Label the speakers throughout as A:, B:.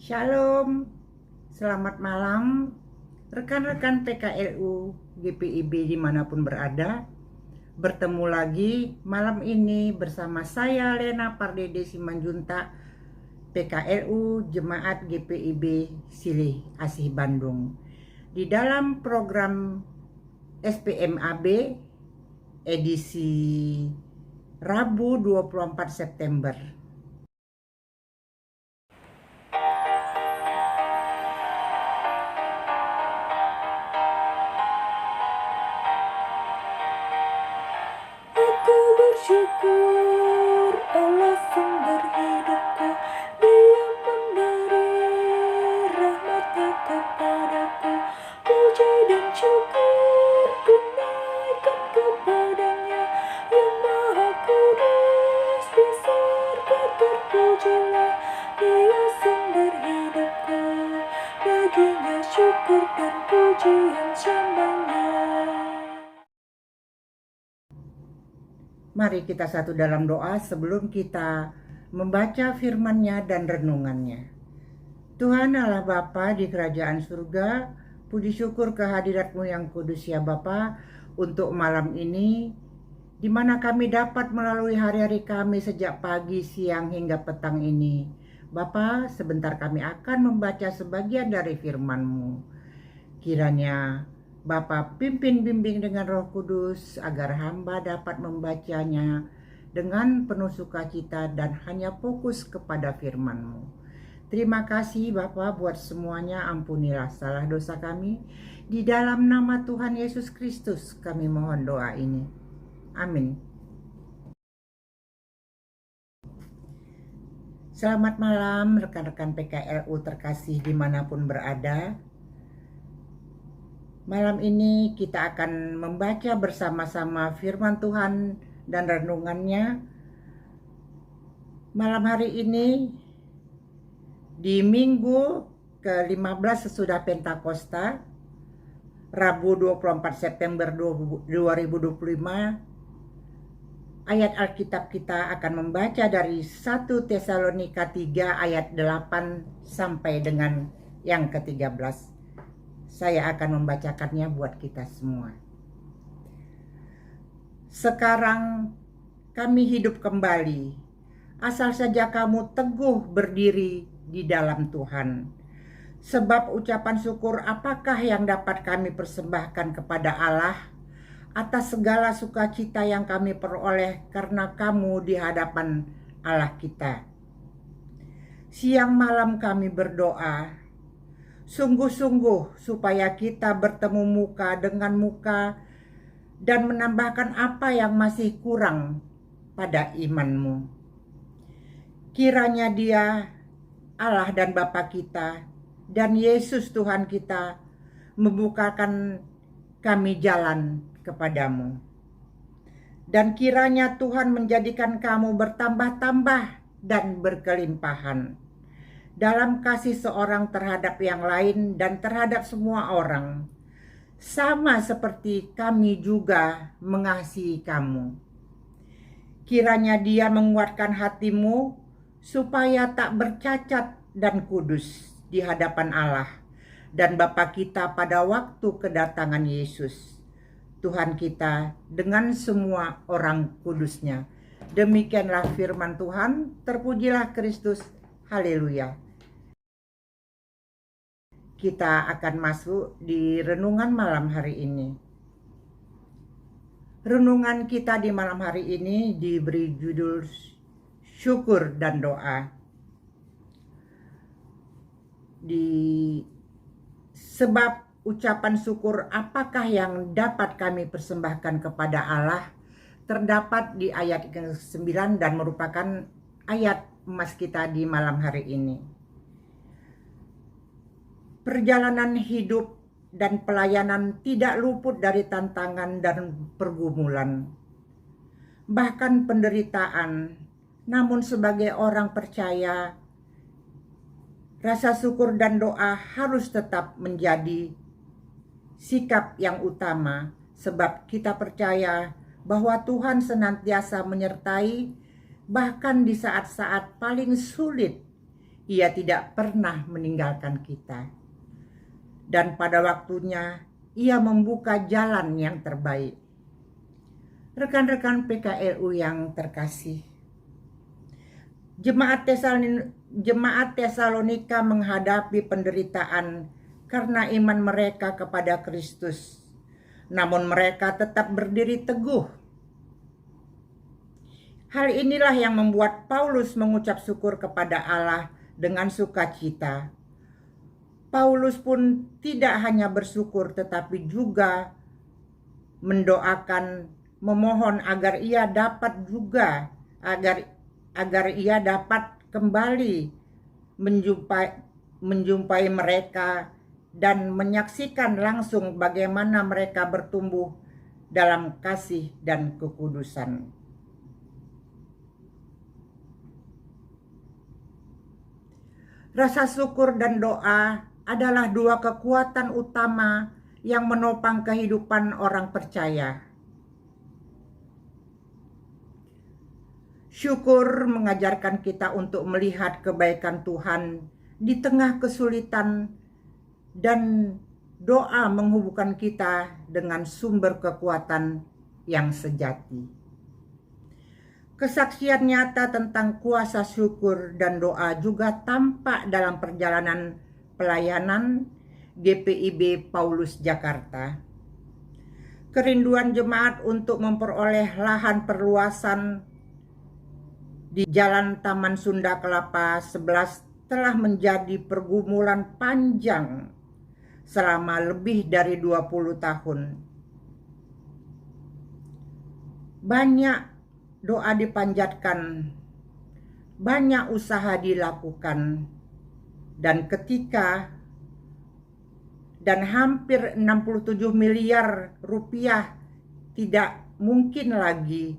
A: Shalom, selamat malam rekan-rekan PKLU GPIB dimanapun berada. Bertemu lagi malam ini bersama saya Lena Pardede Simanjuntak, PKLU Jemaat GPIB Silih Asih Bandung, di dalam program SPMAB edisi Rabu 24 September.
B: Aku bersyukur Allah sumber hidupku, Dia memberi rahmat-Nya kepadaku. Puji dan syukur ku naikkan kepadanya, Yang Maha Kudus, di surga terpujilah. Dia sumber hidupku, baginya syukur dan pujian selamanya.
A: Mari kita satu dalam doa sebelum kita membaca firman-Nya dan renungannya. Tuhan Allah Bapa di kerajaan surga, puji syukur kehadirat-Mu yang kudus ya Bapa, untuk malam ini di mana kami dapat melalui hari-hari kami sejak pagi, siang hingga petang ini. Bapa, sebentar kami akan membaca sebagian dari firman-Mu. Kiranya Bapa pimpin bimbing dengan Roh Kudus agar hamba dapat membacanya dengan penuh sukacita dan hanya fokus kepada firman-Mu. Terima kasih Bapa buat semuanya, ampunilah salah dosa kami. Di dalam nama Tuhan Yesus Kristus kami mohon doa ini. Amin. Selamat malam rekan-rekan PKLU terkasih dimanapun berada. Malam ini kita akan membaca bersama-sama firman Tuhan dan renungannya. Malam hari ini di minggu ke-15 sesudah Pentakosta, Rabu 24 September 2025, ayat Alkitab kita akan membaca dari 1 Tesalonika 3 ayat 8 sampai dengan yang ke-13. Saya akan membacakannya buat kita semua. Sekarang kami hidup kembali, asal saja kamu teguh berdiri di dalam Tuhan. Sebab ucapan syukur apakah yang dapat kami persembahkan kepada Allah atas segala sukacita yang kami peroleh karena kamu di hadapan Allah kita. Siang malam kami berdoa, sungguh-sungguh supaya kita bertemu muka dengan muka dan menambahkan apa yang masih kurang pada imanmu. Kiranya Dia, Allah dan Bapa kita, dan Yesus Tuhan kita membukakan kami jalan kepadamu. Dan kiranya Tuhan menjadikan kamu bertambah-tambah dan berkelimpahan dalam kasih seorang terhadap yang lain dan terhadap semua orang, sama seperti kami juga mengasihi kamu. Kiranya Dia menguatkan hatimu supaya tak bercacat dan kudus di hadapan Allah dan Bapa kita pada waktu kedatangan Yesus Tuhan kita dengan semua orang kudusnya. Demikianlah firman Tuhan. Terpujilah Kristus. Haleluya. Kita akan masuk di renungan malam hari ini. Renungan kita di malam hari ini diberi judul syukur dan doa. Sebab ucapan syukur apakah yang dapat kami persembahkan kepada Allah terdapat di ayat ke-9 dan merupakan ayat emas kita di malam hari ini. Perjalanan hidup dan pelayanan tidak luput dari tantangan dan pergumulan, bahkan penderitaan. Namun sebagai orang percaya, rasa syukur dan doa harus tetap menjadi sikap yang utama, sebab kita percaya bahwa Tuhan senantiasa menyertai bahkan di saat-saat paling sulit Ia tidak pernah meninggalkan kita. Dan pada waktunya, Ia membuka jalan yang terbaik. Rekan-rekan PKLU yang terkasih, Jemaat Tesalonika menghadapi penderitaan karena iman mereka kepada Kristus. Namun mereka tetap berdiri teguh. Hal inilah yang membuat Paulus mengucap syukur kepada Allah dengan sukacita. Paulus pun tidak hanya bersyukur tetapi juga mendoakan, memohon agar ia dapat kembali menjumpai mereka dan menyaksikan langsung bagaimana mereka bertumbuh dalam kasih dan kekudusan. Rasa syukur dan doa adalah dua kekuatan utama yang menopang kehidupan orang percaya. Syukur mengajarkan kita untuk melihat kebaikan Tuhan di tengah kesulitan, dan doa menghubungkan kita dengan sumber kekuatan yang sejati. Kesaksian nyata tentang kuasa syukur dan doa juga tampak dalam perjalanan pelayanan GPIB Paulus Jakarta. Kerinduan jemaat untuk memperoleh lahan perluasan di Jalan Taman Sunda Kelapa 11 telah menjadi pergumulan panjang selama lebih dari 20 tahun. Banyak doa dipanjatkan, banyak usaha dilakukan, dan hampir 67 miliar rupiah tidak mungkin lagi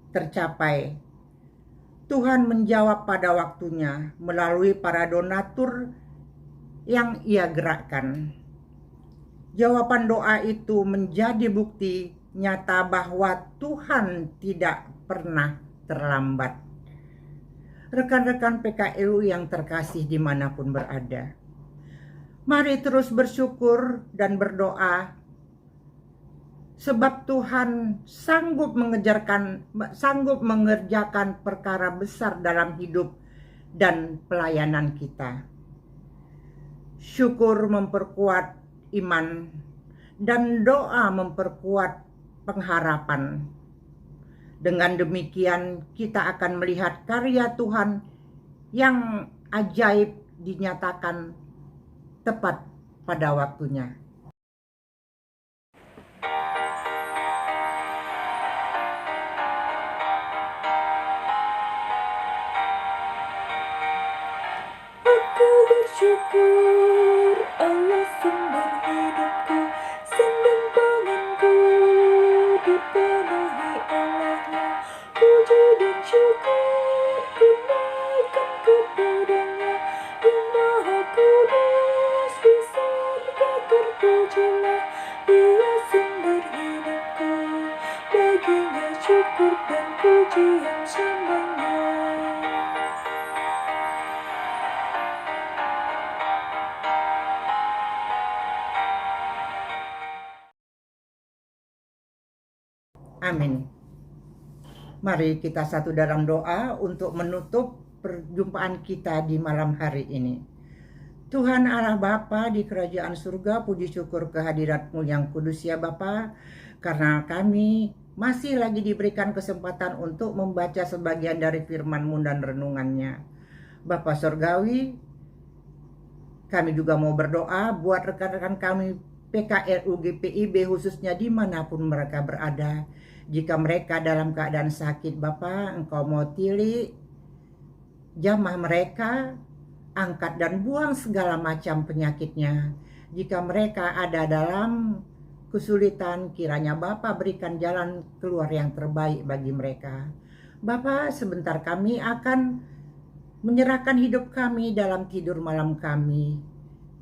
A: tercapai. Tuhan menjawab pada waktunya melalui para donatur yang Ia gerakkan. Jawaban doa itu menjadi bukti nyata bahwa Tuhan tidak pernah terlambat. Rekan-rekan PKLU yang terkasih dimanapun berada, mari terus bersyukur dan berdoa, sebab Tuhan sanggup mengerjakan perkara besar dalam hidup dan pelayanan kita. Syukur memperkuat iman dan doa memperkuat pengharapan. Dengan demikian kita akan melihat karya Tuhan yang ajaib dinyatakan tepat pada waktunya.
B: Aku bersyukur Allah sumber hidupku, sandang panganku dipenuhi Allahnya. Puji dan syukur ku naikkan kepadanya, yang maha kudus di surga terpujilah. Dia sumber hidupku, baginya syukur dan pujian semuanya.
A: Amin. Mari kita satu dalam doa untuk menutup perjumpaan kita di malam hari ini. Tuhan Allah Bapa di kerajaan surga, puji syukur kehadirat-Mu yang kudus ya Bapa, karena kami masih lagi diberikan kesempatan untuk membaca sebagian dari firman-Mu dan renungannya. Bapa Surgawi, kami juga mau berdoa buat rekan-rekan kami PKLU GPIB khususnya dimanapun mereka berada. Jika mereka dalam keadaan sakit, Bapa, Engkau mau tilik jamah mereka, angkat dan buang segala macam penyakitnya. Jika mereka ada dalam kesulitan, kiranya Bapa berikan jalan keluar yang terbaik bagi mereka. Bapa, sebentar kami akan menyerahkan hidup kami dalam tidur malam kami.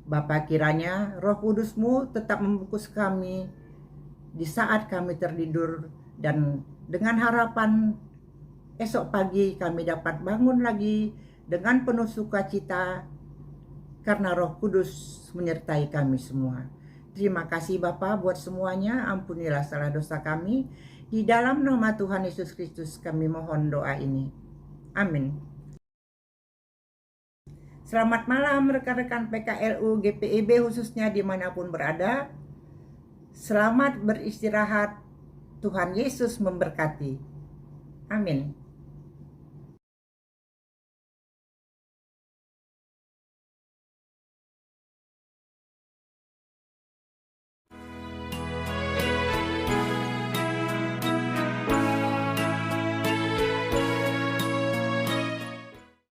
A: Bapa, kiranya Roh Kudus-Mu tetap membungkus kami di saat kami tertidur, dan dengan harapan esok pagi kami dapat bangun lagi dengan penuh sukacita karena Roh Kudus menyertai kami semua. Terima kasih Bapa buat semuanya, ampunilah salah dosa kami. Di dalam nama Tuhan Yesus Kristus kami mohon doa ini. Amin. Selamat malam rekan-rekan PKLU GPIB khususnya dimanapun berada. Selamat beristirahat. Tuhan Yesus memberkati. Amin.